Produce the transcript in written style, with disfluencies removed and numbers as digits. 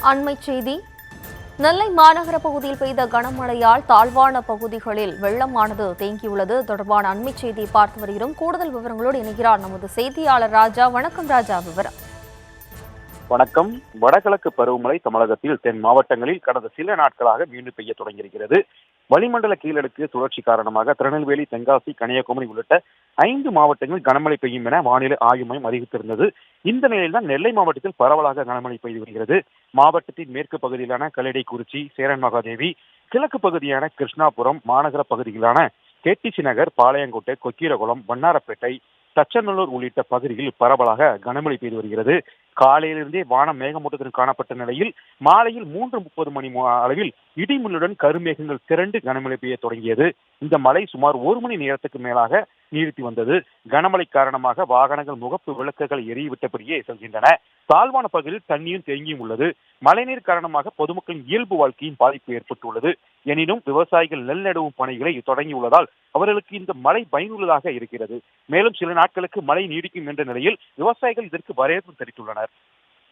அண்மைச் செய்தி. நெல்லை மாநகர பகுதியில் பெய்த கனமழையால் தாழ்வான பகுதிகளில் வெள்ளமானது தேங்கியுள்ளது. தொடர்பான அண்மைச் செய்தியை பார்த்து வருகிறோம். கூடுதல் விவரங்களோடு இணைகிறார் நமது செய்தியாளர் ராஜா. வணக்கம் ராஜா, விவரம். வணக்கம். வடகிழக்கு பருவமழை தமிழகத்தில் தென் மாவட்டங்களில் கடந்த சில நாட்களாக மீண்டும் பெய்ய தொடங்கியிருக்கிறது. வளிமண்டல கீழடுக்கு சுழற்சி காரணமாக திருநெல்வேலி, தென்காசி, கன்னியாகுமரி உள்ளிட்ட 5 மாவட்டங்களில் கனமழை பெய்யும் என வானிலை ஆய்வு மையம் அறிவித்திருந்தது. இந்த நிலையில்தான் நெல்லை மாவட்டத்தில் பரவலாக கனமழை பெய்து வருகிறது. மாவட்டத்தின் மேற்கு பகுதியிலான கல்லடைக்குறிச்சி, சேரன்மகாதேவி, கிழக்கு பகுதியான கிருஷ்ணாபுரம், மாநகர பகுதிகளான கேடிசி நகர், பாளையங்கோட்டை, கொக்கீரகுளம், வண்ணாரப்பேட்டை, தச்சநல்லூர் உள்ளிட்ட பகுதிகளில் பரவலாக கனமழை பெய்து வருகிறது. காலையிலிருந்தே வானம் மேகமூட்டத்துடன் காணப்பட்ட நிலையில் மாலையில் 3:30 மணி அளவில் இடிமுள்ளுடன் கருமேகங்கள் திரண்டு கனமழை பெய்ய தொடங்கியது. இந்த மழை சுமார் 1 மணி நேரத்துக்கு மேலாக நீடித்து வந்தது. கனமழை காரணமாக வாகனங்கள் முகப்பு விளக்குகள் எரியவிட்டபடியே செல்கின்றன. தாழ்வான பகுதியில் தண்ணீரும் தேங்கியும் உள்ளது. மழைநீர் காரணமாக பொதுமக்களின் இயல்பு வாழ்க்கையின் பாதிப்பு ஏற்பட்டுள்ளது. எனினும் விவசாயிகள் நெல் நடவும் பணிகளை தொடங்கியுள்ளதால் அவர்களுக்கு இந்த மழை பயனுள்ளதாக இருக்கிறது. மேலும் சில நாட்களுக்கு மழை நீடிக்கும் என்ற நிலையில் விவசாயிகள் இதற்கு வரவேற்பு தெரிவித்துள்ளனர்.